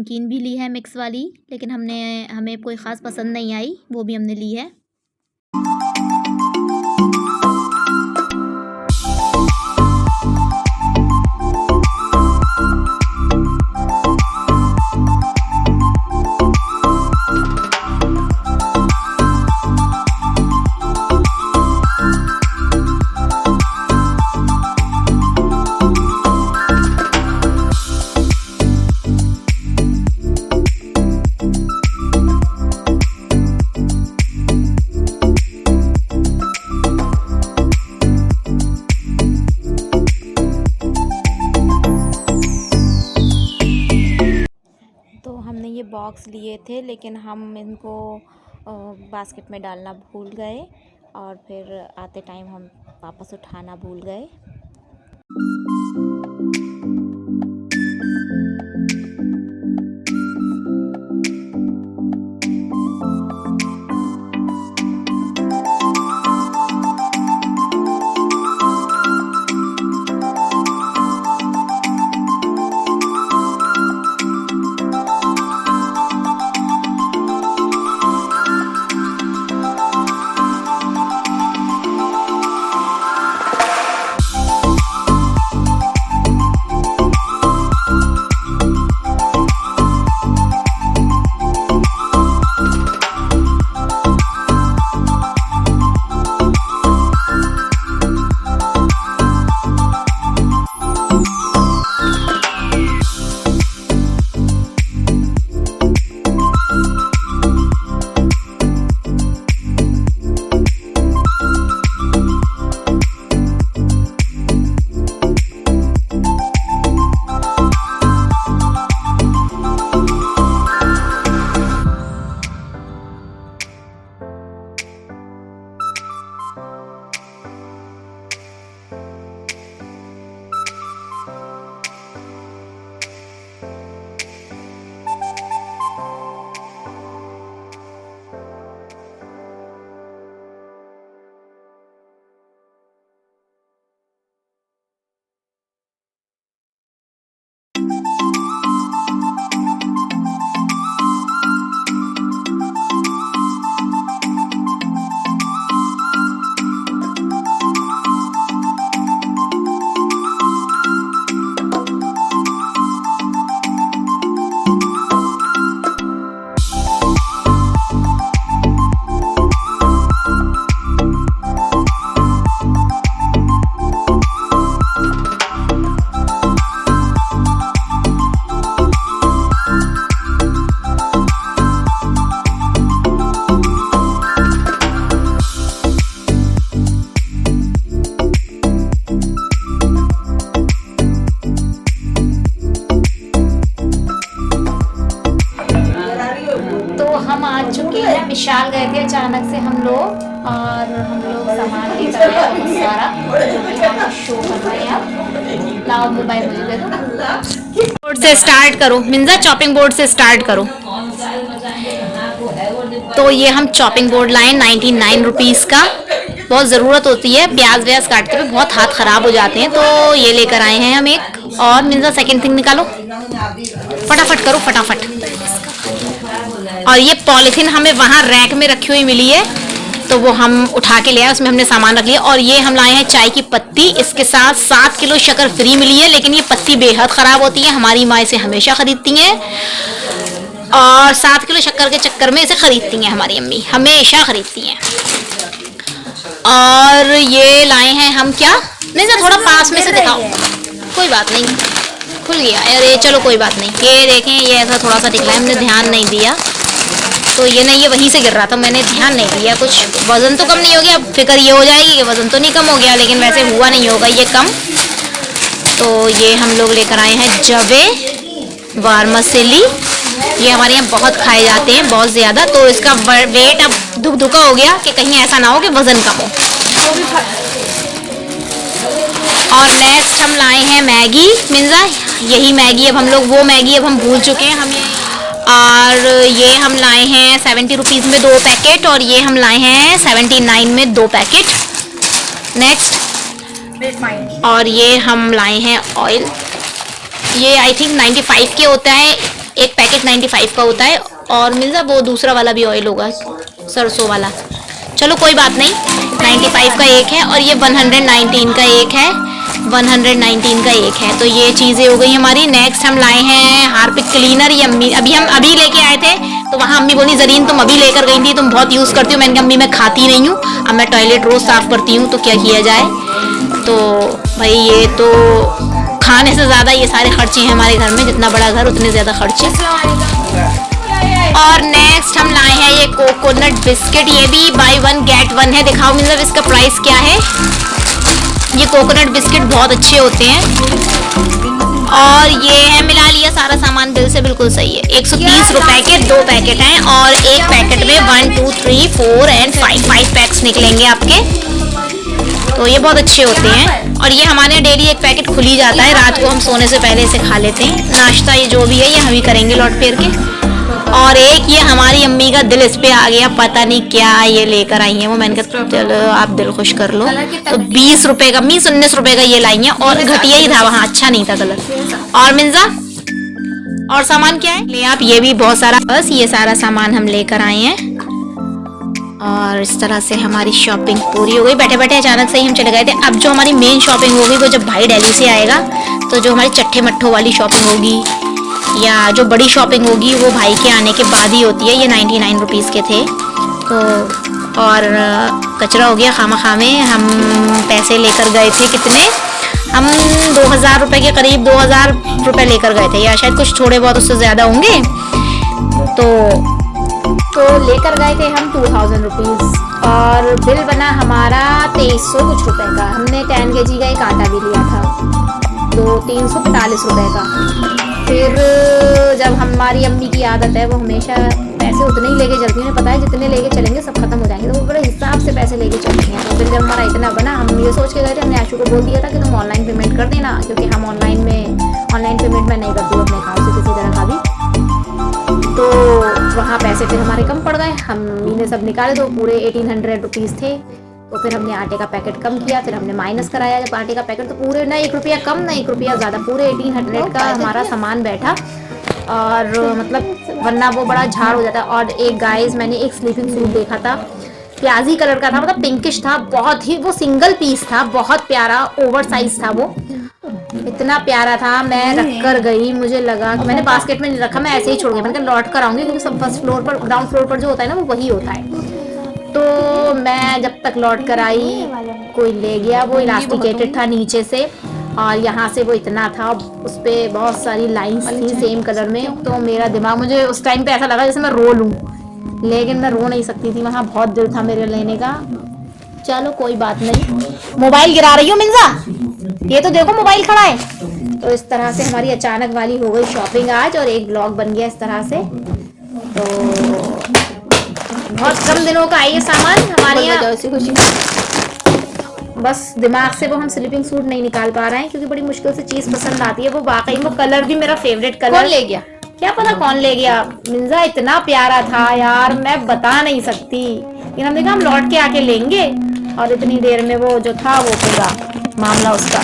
नमकीन भी ली है मिक्स वाली, लेकिन हमें कोई ख़ास पसंद नहीं आई, वो भी हमने ली है। ये बॉक्स लिए थे, लेकिन हम इनको बास्केट में डालना भूल गए और फिर आते टाइम हम वापस उठाना भूल गए। विशाल गए थे अचानक से हम लोग, और हम लोग सामान लेकर आए बहुत सारा, जो कि हम शो कर रहे हैं। लाओ मोबाइल मुझे दे दो। बोर्ड से स्टार्ट करो मिंजा, चॉपिंग बोर्ड से स्टार्ट करो। तो ये हम चॉपिंग बोर्ड लाए 99 रुपीज़ का। बहुत ज़रूरत होती है, प्याज व्याज काटते हुए बहुत हाथ ख़राब हो जाते हैं, तो ये लेकर आए हैं हम एक। और मिंजा सेकंड थिंग निकालो, फटाफट करो फटाफट। और ये पॉलीथीन हमें वहाँ रैक में रखी हुई मिली है, तो वो हम उठा के ले आए, उसमें हमने सामान रख लिया। और ये हम लाए हैं चाय की पत्ती, इसके साथ 7 किलो शक्कर फ्री मिली है, लेकिन ये पत्ती बेहद ख़राब होती है, हमारी माँ इसे हमेशा ख़रीदती हैं, और 7 किलो शक्कर के चक्कर में इसे ख़रीदती हैं हमारी अम्मी, हमेशा ख़रीदती हैं। और ये लाए हैं हम क्या, नहीं सर थोड़ा पास में से दिखाओ, कोई बात नहीं खुल गया, अरे चलो कोई बात नहीं। ये देखें, ये ऐसा थोड़ा सा निकला है, हमने ध्यान नहीं दिया, तो ये नहीं, ये वहीं से गिर रहा था, मैंने ध्यान नहीं दिया। कुछ वज़न तो कम नहीं हो गया, फिक्र ये हो जाएगी कि वज़न तो नहीं कम हो गया, लेकिन वैसे हुआ नहीं होगा ये कम। तो ये हम लोग लेकर आए हैं जवे वारमसिली, ये हमारे यहाँ बहुत खाए जाते हैं, बहुत ज़्यादा, तो इसका वेट अब धुका हो गया कि कहीं ऐसा ना हो कि वज़न कम हो। और नेक्स्ट हम लाए हैं मैगी मिंजा, यही मैगी अब हम लोग, वो मैगी अब हम भूल चुके हैं हम। और ये हम लाए हैं 70 रुपीज़ में 2 पैकेट, और ये हम लाए हैं 79 में 2 पैकेट। नेक्स्ट, और ये हम लाए हैं ऑयल, ये आई थिंक 95 के होता है, एक पैकेट 95 का होता है, और मिर्जा वो दूसरा वाला भी ऑयल होगा, सरसों वाला। चलो कोई बात नहीं, 95 का एक है और ये 119 का एक है, 119 का एक है। तो ये चीज़ें हो गई हमारी। नेक्स्ट हम लाए हैं हार्पिक क्लीनर। ये अम्मी अभी लेके आए थे, तो वहाँ अम्मी बोली जरीन तुम अभी लेकर गई थी, तुम बहुत यूज़ करती हो। मैंने कहा अम्मी मैं खाती नहीं हूँ, अब मैं टॉयलेट रोज़ साफ़ करती हूँ, तो क्या किया जाए। तो भाई ये तो खाने से ज़्यादा ये सारे खर्चे हैं हमारे घर में, जितना बड़ा घर उतने ज़्यादा खर्चे। और नेक्स्ट हम लाए हैं ये कोकोनट बिस्किट। ये भी बाय 1 गेट 1 है। दिखाओ मतलब इसका प्राइस क्या है। ये कोकोनट बिस्किट बहुत अच्छे होते हैं, और ये है, मिला लिया सारा सामान बिल से, बिल्कुल सही है। 130 रुपए के 2 पैकेट हैं, और एक पैकेट में 1 2 3 4 एंड 5 पैक्स निकलेंगे आपके। तो ये बहुत अच्छे होते हैं, और ये हमारे यहाँ डेली एक पैकेट खुल ही जाता है। रात को हम सोने से पहले इसे खा लेते हैं। नाश्ता ये जो भी है ये हम ही करेंगे लौट फेर के। और एक ये हमारी अम्मी का दिल इस पे आ गया, पता नहीं क्या ये लेकर आई है वो। मैंने कहा चलो आप दिल खुश कर लो। तो 20 रुपए का, 19 रुपए का ये लाई है, और घटिया ही था वहाँ, अच्छा नहीं था कलर। और मिंजा और सामान क्या है ले आप, ये भी बहुत सारा, बस ये सारा सामान हम लेकर आए हैं। और इस तरह से हमारी शॉपिंग पूरी हो गई। बैठे बैठे अचानक से ही हम चले गए थे। अब जो हमारी मेन शॉपिंग होगी वो जब भाई दिल्ली से आएगा, तो जो हमारी चट्टे मट्ठों वाली शॉपिंग होगी, या जो बड़ी शॉपिंग होगी, वो भाई के आने के बाद ही होती है। ये 99 रुपीज़ के थे। तो और कचरा हो गया खामा खामे। हम पैसे लेकर गए थे कितने, हम 2000 रुपये के करीब, 2000 रुपये लेकर गए थे, या शायद कुछ थोड़े बहुत उससे ज़्यादा होंगे। तो लेकर गए थे हम 2000 रुपीज़, और बिल बना हमारा 2300 कुछ रुपए का। हमने 10 kg का एक आटा भी लिया था, तो 345 रुपए का। फिर जब हमारी अम्मी की आदत है, वो हमेशा पैसे उतने ही लेके चलती हैं। पता है जितने लेके चलेंगे सब खत्म हो जाएंगे, तो वो बड़े हिसाब से पैसे लेके चलती हैं। तो फिर जब हमारा इतना बना, हम ये सोच के गए थे, हमने आशु को बोल दिया था कि तुम ऑनलाइन पेमेंट कर देना, क्योंकि हम ऑनलाइन पेमेंट मैं नहीं करती हूँ अपने अकाउंट से किसी तरह का भी। तो वहाँ पैसे फिर हमारे कम पड़ गए, हमने सब निकाले, तो पूरे 1800 रुपीज़ थे। तो फिर हमने आटे का पैकेट कम किया, फिर हमने माइनस कराया जब आटे का पैकेट, तो पूरे ना 1 रुपया कम ना 1 रुपया ज़्यादा, पूरे 1800 का हमारा सामान बैठा। और मतलब वरना वो बड़ा झाड़ हो जाता। और एक गाइस मैंने एक स्लीपिंग सूट देखा था, प्याजी कलर का था, मतलब पिंकिश था, बहुत ही, वो सिंगल पीस था, बहुत प्यारा, ओवर साइज था वो, इतना प्यारा था। मैं रख कर गई, मुझे लगा कि मैंने बास्केट में नहीं रखा, मैं ऐसे ही छोड़ गई। मैंने कहा लौट कर आऊँगी, क्योंकि सब फर्स्ट फ्लोर पर, ग्राउंड फ्लोर पर जो होता है ना वो वही होता है। तो मैं जब तक लौट कर आई, कोई ले गया, वो इलास्टिकेटेड था नीचे से, और यहाँ से वो इतना था, उस पर बहुत सारी लाइंस थी सेम कलर में। तो मेरा दिमाग, मुझे उस टाइम पे ऐसा लगा जैसे मैं रो लूँ, लेकिन मैं रो नहीं सकती थी, वहाँ बहुत दिल था मेरे लेने का। चलो कोई बात नहीं। मोबाइल गिरा रही हो मिंजा, ये तो देखो मोबाइल खड़ा है। तो इस तरह से हमारी अचानक वाली हो गई शॉपिंग आज, और एक ब्लॉग बन गया इस तरह से। तो बहुत कम दिनों का आई है सामान हमारे यहाँ, बस दिमाग से वो हम स्लीपिंग सूट नहीं निकाल पा रहे हैं, क्योंकि बड़ी मुश्किल से चीज पसंद आती है। वो वाकई वो कलर भी मेरा फेवरेट कलर। कौन ले गया क्या पता, कौन ले गया। मिंजा इतना प्यारा था यार, मैं बता नहीं सकती, लेकिन हमने कहा हम लौट के आके लेंगे, और इतनी देर में वो जो था वो पूरा मामला उसका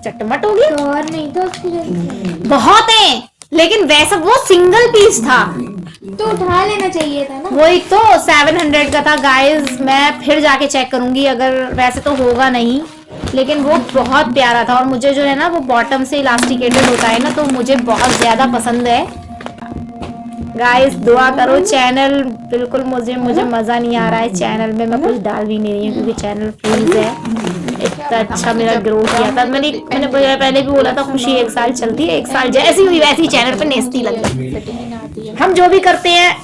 चटमट हो गया। और नहीं तो बहुत है, लेकिन वैसा वो सिंगल पीस था, तो उठा लेना चाहिए था ना। वही तो 700 का था गाइस। मैं फिर जाके चेक करूंगी, अगर वैसे तो होगा नहीं, लेकिन वो बहुत प्यारा था। और मुझे जो है ना, वो बॉटम से इलास्टिकेटेड होता है ना, तो मुझे बहुत ज्यादा पसंद है। गाइस दुआ करो, चैनल बिल्कुल मुझे मजा नहीं आ रहा है चैनल में, मैं कुछ डाल भी नहीं रही हूँ, क्योंकि चैनल फ्रीज है। इतना अच्छा मेरा ग्रो किया था, मैंने पहले भी बोला था, खुशी 1 साल चलती है, 1 साल जैसी हुई वैसी चैनल पे नेस्ती लग गई। हम जो भी करते हैं,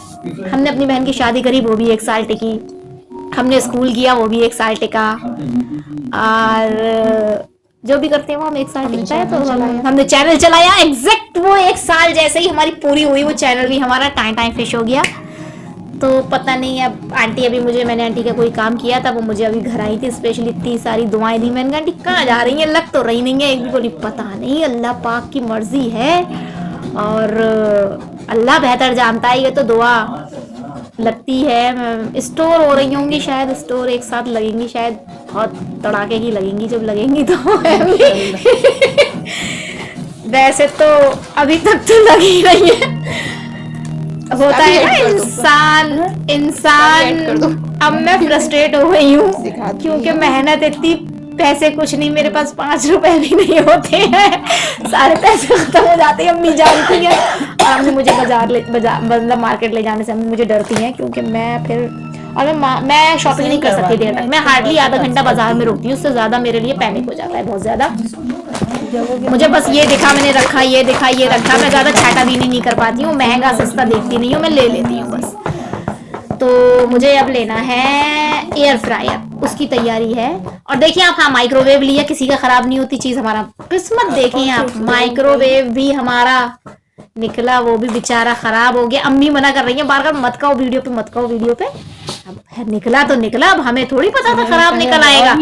हमने अपनी बहन की शादी करी, वो भी 1 साल टिकी, हमने स्कूल किया, वो भी 1 साल टिका, और जो भी करते हैं वो हम 1 साल टिकता है। तो हमने चैनल चलाया, एग्जैक्ट वो 1 साल जैसे ही हमारी पूरी हुई, वो चैनल भी हमारा टाइम फिश हो गया। तो पता नहीं, अब आंटी अभी मैंने आंटी का कोई काम किया था, वो मुझे अभी घर आई थी, स्पेशली इतनी सारी दुआएं दी। मैंने कहा आंटी कहाँ जा रही है, लग तो रही नहीं है। एक भी बोली पता नहीं, अल्लाह पाक की मर्जी है, और अल्लाह बेहतर जानता है। ये तो दुआ लगती है, स्टोर हो रही होंगी शायद, स्टोर एक साथ लगेंगी शायद, बहुत तड़ाके की लगेंगी, जब लगेंगी तो वैसे तो अभी तक तो लग ही रही है। होता है ना इंसान। अब मैं फ्रस्ट्रेट हो गई हूँ क्योंकि मेहनत इतनी, पैसे कुछ नहीं, मेरे पास 5 रुपए भी नहीं होते हैं, सारे पैसे खत्म हो जाते हैं। अम्मी जानती है, और अम्मी मुझे मतलब मार्केट ले जाने से अम्मी मुझे डरती हैं क्योंकि मैं फिर, और मैं शॉपिंग नहीं कर सकती देर तक। मैं हार्डली आधा घंटा बाजार में रुकती हूँ, उससे ज्यादा मेरे लिए पैनिक हो जाता है बहुत ज्यादा। मुझे बस ये दिखा मैंने रखा, ये दिखा ये रखा, मैं ज्यादा छाटाबीनी नहीं कर पाती हूँ, महंगा सस्ता देखती नहीं हूँ, मैं ले लेती हूँ बस। तो मुझे अब लेना है एयर फ्रायर, उसकी तैयारी है। और देखिए आप, हाँ माइक्रोवेव लिया, किसी का खराब नहीं होती चीज, हमारा किस्मत देखिए आप, माइक्रोवेव भी हमारा निकला, वो भी बेचारा खराब हो गया। अम्मी मना कर रही है बार बार, मत खाओ वीडियो पे, मत खाओ वीडियो पे। अब निकला तो निकला, अब हमें थोड़ी पता था खराब निकल आएगा,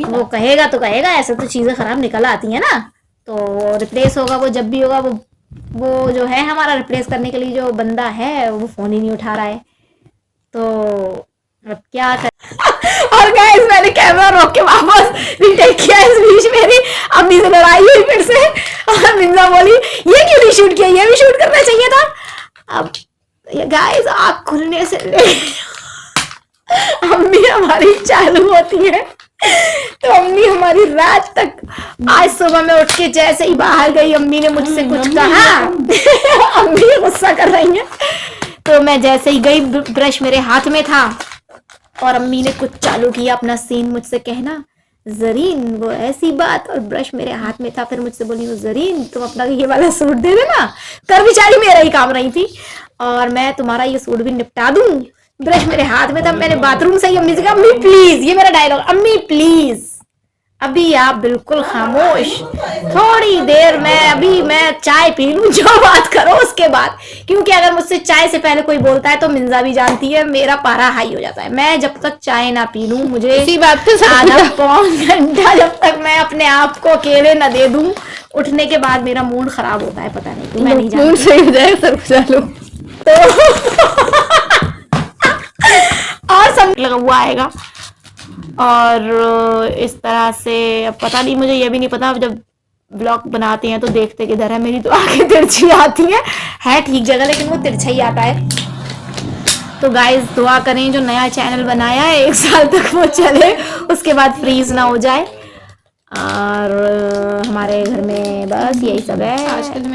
वो कहेगा तो कहेगा, ऐसे तो चीजें खराब निकल आती है ना। तो रिप्लेस होगा वो, जब भी होगा वो जो है हमारा रिप्लेस करने के लिए जो बंदा है वो फोन ही नहीं उठा रहा है, तो अब क्या कर। और गाइस मैंने कैमरा रोक के वापस रीटेक किया, इस बीच मेरी अम्मी से लड़ाई हुई फिर से, और मिंजा बोली ये क्यों नहीं शूट किया, ये भी शूट करना चाहिए था। अब गाइस आँख खुलने से अम्मी हमारी चालू होती है, तो अम्मी हमारी रात तक, आज सुबह में उठ के जैसे ही बाहर गई, अम्मी ने मुझसे कुछ कहा, अम्मी गुस्सा कर रही है, तो मैं जैसे ही गई, ब्रश मेरे हाथ में था और अम्मी ने कुछ चालू किया अपना सीन, मुझसे कहना जरीन वो ऐसी बात, और ब्रश मेरे हाथ में था, फिर मुझसे बोली वो जरीन तुम अपना ये वाला सूट दे देना, कर बेचारी मेरा ही काम रही थी, और मैं तुम्हारा ये सूट भी निपटा दूं। ब्रश मेरे हाथ में था, मैंने बाथरूम से ही अम्मी से कहा अम्मी प्लीज, ये मेरा डायलॉग, अम्मी प्लीज अभी आप बिल्कुल खामोश, थोड़ी देर मैं चाय पी लूं, जो बात करो उसके बाद, क्योंकि अगर मुझसे चाय से पहले कोई बोलता है तो मिंजा भी जानती है मेरा पारा हाई हो जाता है। मैं जब तक चाय ना पी लूं, मुझे इसी बात पे आधा पौन घंटा जब तक मैं अपने आप को अकेले न दे दूं, उठने के बाद मेरा मूड खराब होता है, पता नहीं, मैं नहीं जानती। सही हो जाए सब चलो तो और सब लगा हुआ आएगा, और इस तरह से अब पता नहीं, मुझे ये भी नहीं पता, जब ब्लॉग बनाते हैं तो देखते किधर है, मेरी तो आंखें तिरछी आती है ठीक जगह, लेकिन वो तिरछा ही आता है। तो गाइस दुआ करें, जो नया चैनल बनाया है 1 साल तक वो चले, उसके बाद फ्रीज ना हो जाए। और हमारे घर में बस यही सब है आजकल में।